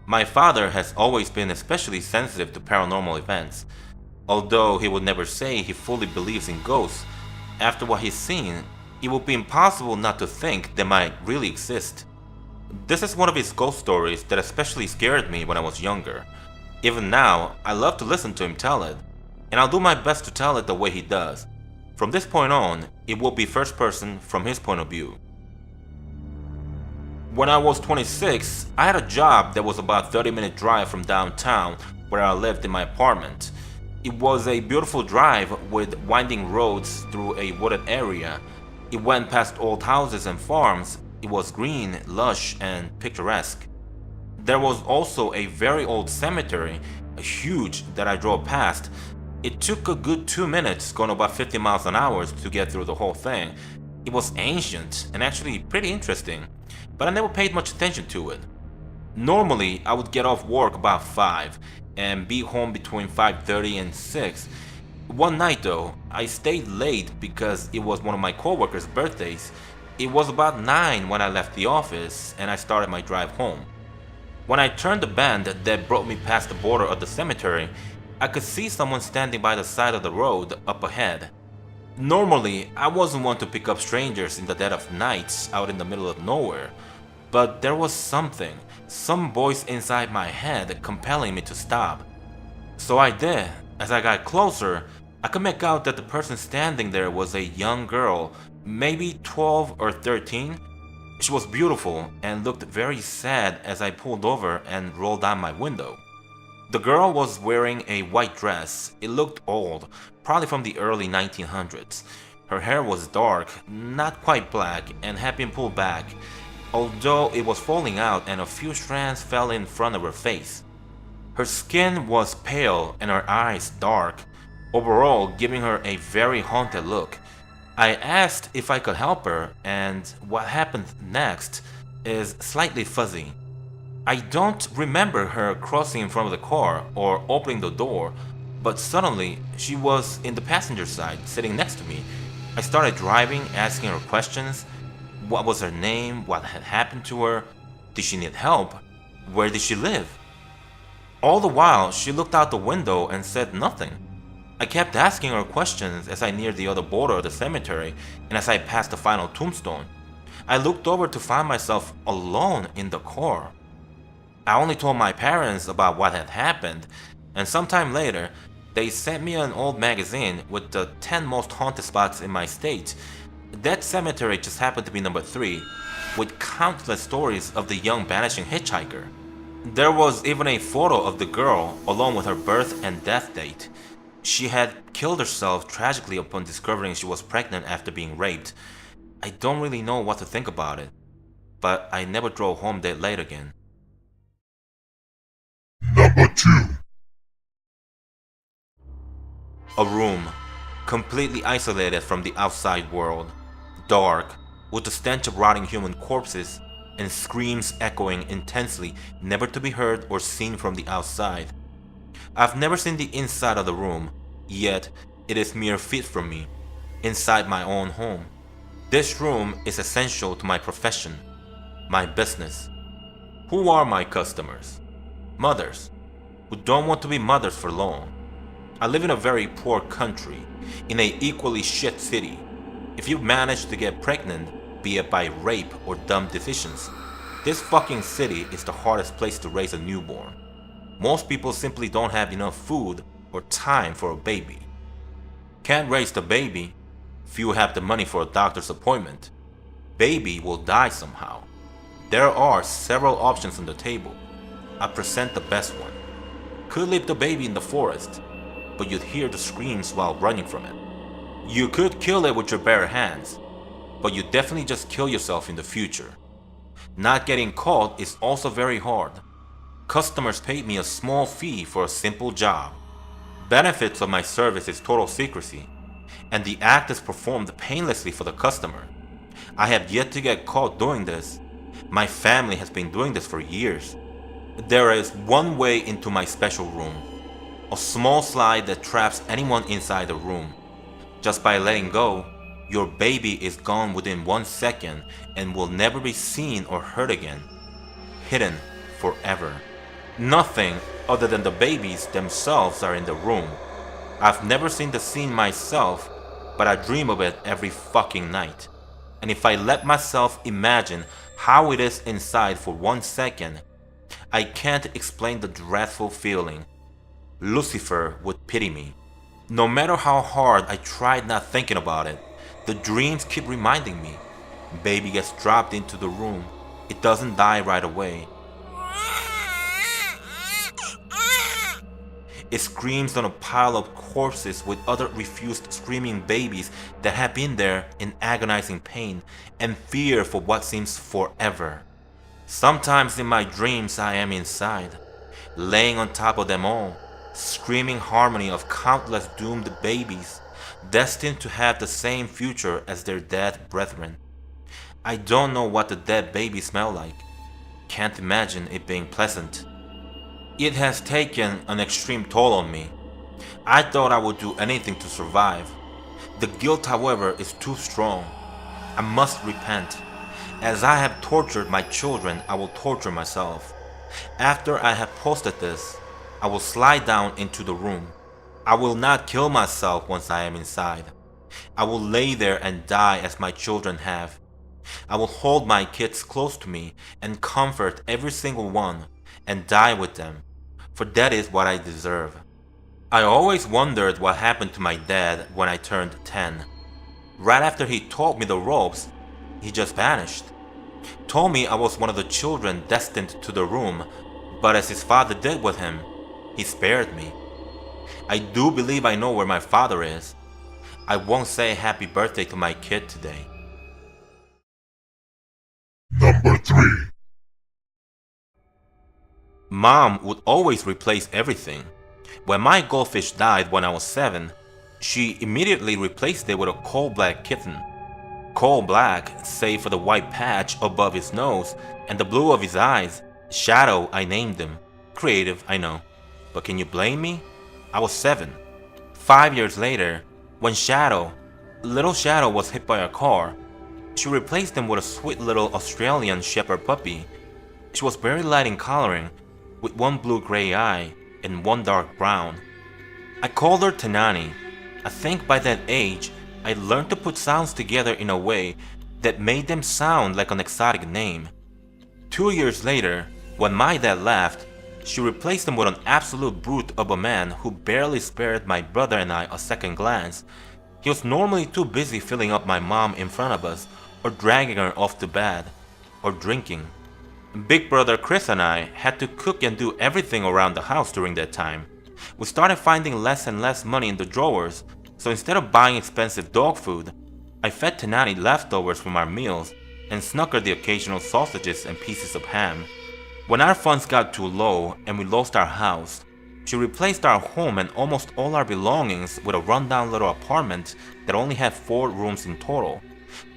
My father has always been especially sensitive to paranormal events. Although he would never say he fully believes in ghosts, after what he's seen, it would be impossible not to think they might really exist. This is one of his ghost stories that especially scared me when I was younger. Even now, I love to listen to him tell it, and I'll do my best to tell it the way he does. From this point on, it will be first person from his point of view. When I was 26, I had a job that was about a 30-minute drive from downtown where I lived in my apartment. It was a beautiful drive with winding roads through a wooded area. It went past old houses and farms. It was green, lush, and picturesque. There was also a very old cemetery, huge, that I drove past. It took a good 2 minutes, going about 50 miles an hour, to get through the whole thing. It was ancient and actually pretty interesting, but I never paid much attention to it. Normally, I would get off work about 5 and be home between 5:30 and 6. One night though, I stayed late because it was one of my coworkers' birthdays. It was about 9 when I left the office and I started my drive home. When I turned the bend that brought me past the border of the cemetery, I could see someone standing by the side of the road up ahead. Normally, I wasn't one to pick up strangers in the dead of night out in the middle of nowhere, but there was some voice inside my head compelling me to stop. So I did. As I got closer, I could make out that the person standing there was a young girl, maybe 12 or 13. She was beautiful and looked very sad as I pulled over and rolled down my window. The girl was wearing a white dress. It looked old, probably from the early 1900s. Her hair was dark, not quite black, and had been pulled back, although it was falling out and a few strands fell in front of her face. Her skin was pale and her eyes dark, overall giving her a very haunted look. I asked if I could help her, and what happened next is slightly fuzzy. I don't remember her crossing in front of the car or opening the door, but suddenly she was in the passenger side sitting next to me. I started driving, asking her questions. What was her name? What had happened to her? Did she need help? Where did she live? All the while, she looked out the window and said nothing. I kept asking her questions as I neared the other border of the cemetery and as I passed the final tombstone. I looked over to find myself alone in the car. I only told my parents about what had happened, and sometime later, they sent me an old magazine with the 10 most haunted spots in my state. That cemetery just happened to be number 3, with countless stories of the young vanishing hitchhiker. There was even a photo of the girl along with her birth and death date. She had killed herself tragically upon discovering she was pregnant after being raped. I don't really know what to think about it, but I never drove home that late again. Number 2. A room, completely isolated from the outside world, dark, with the stench of rotting human corpses, and screams echoing intensely, never to be heard or seen from the outside. I've never seen the inside of the room, yet it is mere feet from me, inside my own home. This room is essential to my profession, my business. Who are my customers? Mothers, who don't want to be mothers for long. I live in a very poor country, in a equally shit city. If you manage to get pregnant, be it by rape or dumb decisions, this fucking city is the hardest place to raise a newborn. Most people simply don't have enough food or time for a baby. Can't raise the baby, few have the money for a doctor's appointment. Baby will die somehow. There are several options on the table. I present the best one. Could leave the baby in the forest, but you'd hear the screams while running from it. You could kill it with your bare hands, but you definitely just kill yourself in the future. Not getting caught is also very hard. Customers paid me a small fee for a simple job. Benefits of my service is total secrecy, and the act is performed painlessly for the customer. I have yet to get caught doing this. My family has been doing this for years. There is one way into my special room, a small slide that traps anyone inside the room. Just by letting go, Your baby is gone within 1 second and will never be seen or heard again. Hidden forever. Nothing other than the babies themselves are in the room. I've never seen the scene myself, but I dream of it every fucking night. And if I let myself imagine how it is inside for 1 second, I can't explain the dreadful feeling. Lucifer would pity me. No matter how hard I tried not thinking about it, the dreams keep reminding me. Baby gets dropped into the room. It doesn't die right away. It screams on a pile of corpses with other refused screaming babies that have been there in agonizing pain and fear for what seems forever. Sometimes in my dreams I am inside, laying on top of them all, screaming harmony of countless doomed babies, destined to have the same future as their dead brethren. I don't know what the dead babies smell like. Can't imagine it being pleasant. It has taken an extreme toll on me. I thought I would do anything to survive. The guilt, however, is too strong. I must repent. As I have tortured my children, I will torture myself. After I have posted this, I will slide down into the room. I will not kill myself once I am inside. I will lay there and die as my children have. I will hold my kids close to me and comfort every single one and die with them, for that is what I deserve. I always wondered what happened to my dad when I turned 10. Right after he taught me the ropes, he just vanished. Told me I was one of the children destined to the room, but as his father did with him, he spared me. I do believe I know where my father is. I won't say happy birthday to my kid today. Number 3. Mom would always replace everything. When my goldfish died when I was 7, she immediately replaced it with a coal black kitten. Coal black, save for the white patch above his nose and the blue of his eyes. Shadow, I named him. Creative, I know. But can you blame me? I was 7. 5 years later, when little Shadow was hit by a car, she replaced him with a sweet little Australian Shepherd puppy. She was very light in coloring, with one blue-gray eye and one dark brown. I called her Tanani. I think by that age, I learned to put sounds together in a way that made them sound like an exotic name. 2 years later, when my dad left, she replaced him with an absolute brute of a man who barely spared my brother and I a second glance. He was normally too busy filling up my mom in front of us, or dragging her off to bed, or drinking. Big brother Chris and I had to cook and do everything around the house during that time. We started finding less and less money in the drawers, so instead of buying expensive dog food, I fed Tanani leftovers from our meals and snuck her the occasional sausages and pieces of ham. When our funds got too low and we lost our house, she replaced our home and almost all our belongings with a rundown little apartment that only had 4 rooms in total,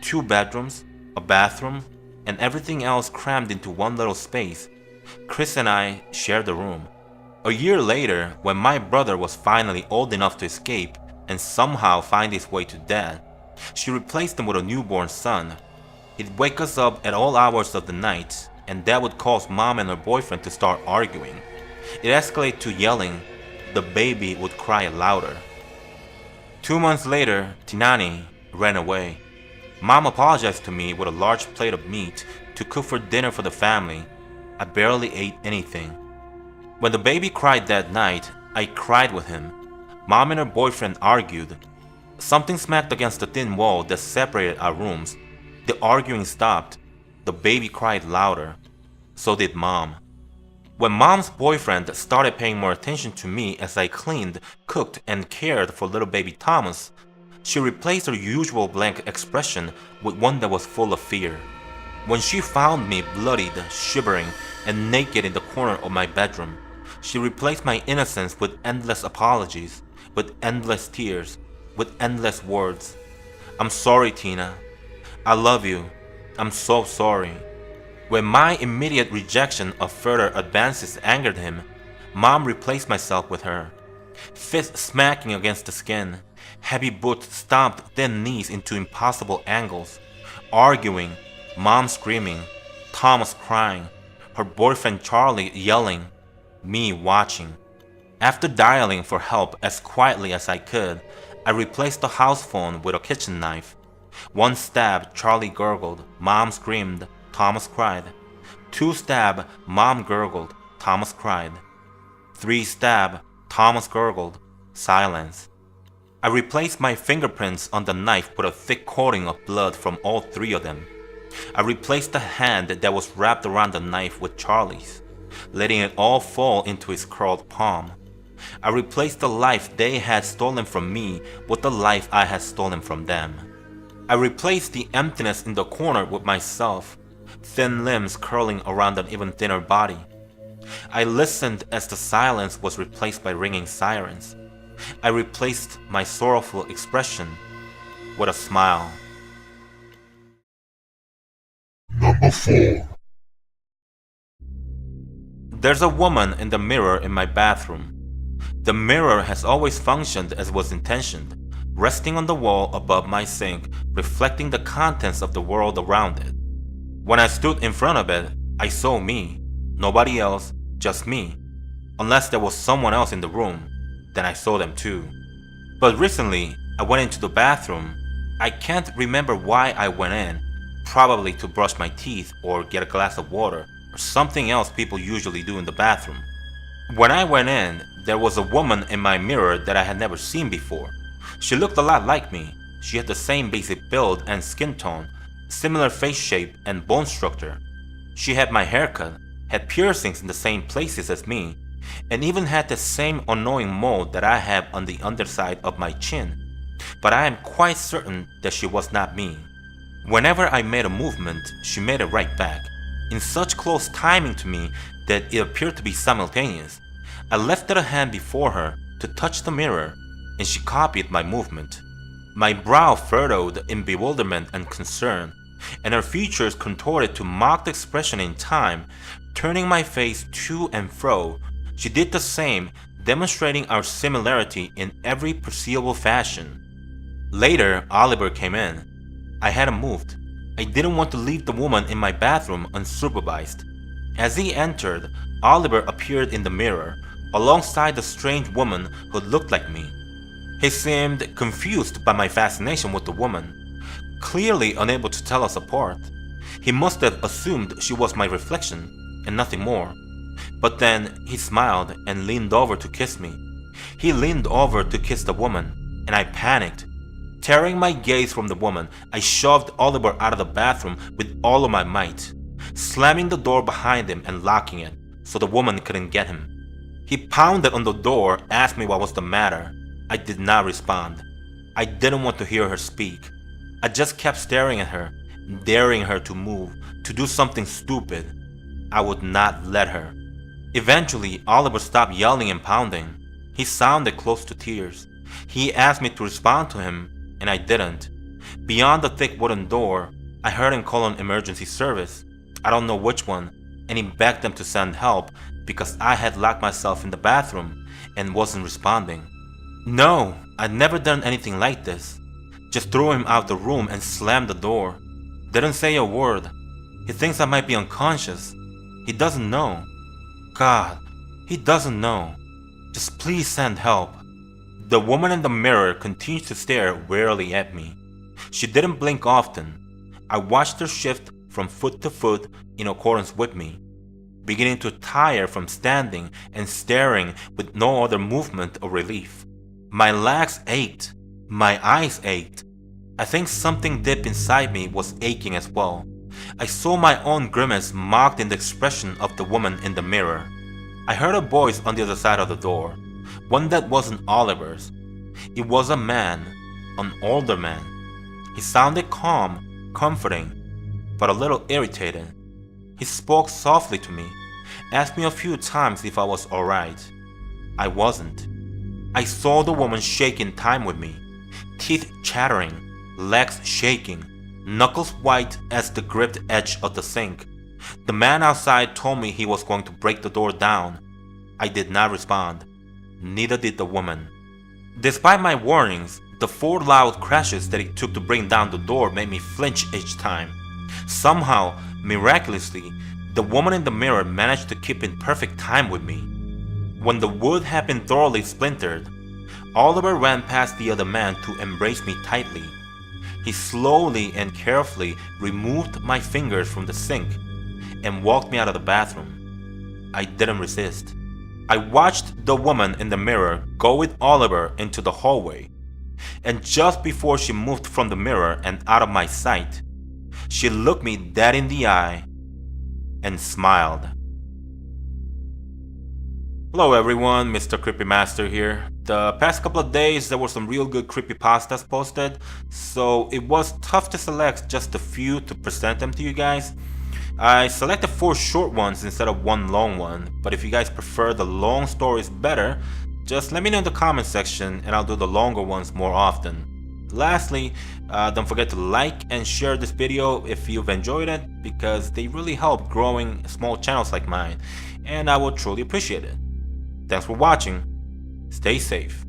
2 bedrooms, a bathroom, and everything else crammed into one little space. Chris and I shared the room. A year later, when my brother was finally old enough to escape and somehow find his way to Dad, she replaced him with a newborn son. He'd wake us up at all hours of the night, and that would cause Mom and her boyfriend to start arguing. It escalated to yelling. The baby would cry louder. 2 months later, Tinani ran away. Mom apologized to me with a large plate of meat to cook for dinner for the family. I barely ate anything. When the baby cried that night, I cried with him. Mom and her boyfriend argued. Something smacked against the thin wall that separated our rooms. The arguing stopped. The baby cried louder. So did Mom. When Mom's boyfriend started paying more attention to me as I cleaned, cooked, and cared for little baby Thomas, she replaced her usual blank expression with one that was full of fear. When she found me bloodied, shivering, and naked in the corner of my bedroom, she replaced my innocence with endless apologies, with endless tears, with endless words. I'm sorry, Tina. I love you. I'm so sorry. When my immediate rejection of further advances angered him, Mom replaced myself with her. Fists smacking against the skin, Heavy boots stomped thin knees into impossible angles. Arguing, Mom screaming, Thomas crying, her boyfriend Charlie yelling, me watching. After dialing for help as quietly as I could, I replaced the house phone with a kitchen knife. One stab, Charlie gurgled, Mom screamed, Thomas cried. 2 stab, Mom gurgled, Thomas cried. 3 stab, Thomas gurgled, silence. I replaced my fingerprints on the knife with a thick coating of blood from all 3 of them. I replaced the hand that was wrapped around the knife with Charlie's, letting it all fall into his curled palm. I replaced the life they had stolen from me with the life I had stolen from them. I replaced the emptiness in the corner with myself, thin limbs curling around an even thinner body. I listened as the silence was replaced by ringing sirens. I replaced my sorrowful expression with a smile. Number 4. There's a woman in the mirror in my bathroom. The mirror has always functioned as was intentioned, resting on the wall above my sink, reflecting the contents of the world around it. When I stood in front of it, I saw me. Nobody else, just me. Unless there was someone else in the room, then I saw them too. But recently, I went into the bathroom. I can't remember why I went in, probably to brush my teeth or get a glass of water, or something else people usually do in the bathroom. When I went in, there was a woman in my mirror that I had never seen before. She looked a lot like me. She had the same basic build and skin tone, similar face shape and bone structure. She had my haircut, had piercings in the same places as me, and even had the same annoying mole that I have on the underside of my chin. But I am quite certain that she was not me. Whenever I made a movement, she made it right back, in such close timing to me that it appeared to be simultaneous. I lifted a hand before her to touch the mirror, and she copied my movement. My brow furrowed in bewilderment and concern, and her features contorted to mock the expression in time, turning my face to and fro. She did the same, demonstrating our similarity in every perceivable fashion. Later, Oliver came in. I hadn't moved. I didn't want to leave the woman in my bathroom unsupervised. As he entered, Oliver appeared in the mirror, alongside the strange woman who looked like me. He seemed confused by my fascination with the woman, clearly unable to tell us apart. He must have assumed she was my reflection, and nothing more. But then he smiled and leaned over to kiss me. He leaned over to kiss the woman, and I panicked. Tearing my gaze from the woman, I shoved Oliver out of the bathroom with all of my might, slamming the door behind him and locking it so the woman couldn't get him. He pounded on the door, asked me what was the matter. I did not respond. I didn't want to hear her speak. I just kept staring at her, daring her to move, to do something stupid. I would not let her. Eventually, Oliver stopped yelling and pounding. He sounded close to tears. He asked me to respond to him, and I didn't. Beyond the thick wooden door, I heard him call an emergency service. I don't know which one, and he begged them to send help because I had locked myself in the bathroom and wasn't responding. No, I'd never done anything like this. Just threw him out the room and slammed the door. Didn't say a word. He thinks I might be unconscious. He doesn't know. God, he doesn't know. Just please send help. The woman in the mirror continued to stare wearily at me. She didn't blink often. I watched her shift from foot to foot in accordance with me, beginning to tire from standing and staring with no other movement or relief. My legs ached. My eyes ached. I think something deep inside me was aching as well. I saw my own grimace mocked in the expression of the woman in the mirror. I heard a voice on the other side of the door, one that wasn't Oliver's. It was a man, an older man. He sounded calm, comforting, but a little irritated. He spoke softly to me, asked me a few times if I was alright. I wasn't. I saw the woman shake in time with me, teeth chattering, legs shaking, knuckles white as the gripped edge of the sink. The man outside told me he was going to break the door down. I did not respond. Neither did the woman. Despite my warnings, The 4 loud crashes that it took to bring down the door made me flinch each time. Somehow, miraculously, the woman in the mirror managed to keep in perfect time with me. When the wood had been thoroughly splintered, Oliver ran past the other man to embrace me tightly. He slowly and carefully removed my fingers from the sink and walked me out of the bathroom. I didn't resist. I watched the woman in the mirror go with Oliver into the hallway, and just before she moved from the mirror and out of my sight, she looked me dead in the eye and smiled. Hello everyone, Mr. Creepymaster here. The past couple of days there were some real good creepypastas posted, so it was tough to select just a few to present them to you guys. I selected 4 short ones instead of 1 long one, but if you guys prefer the long stories better, just let me know in the comment section and I'll do the longer ones more often. Lastly, don't forget to like and share this video if you've enjoyed it, because they really help growing small channels like mine, and I will truly appreciate it. Thanks for watching. Stay safe.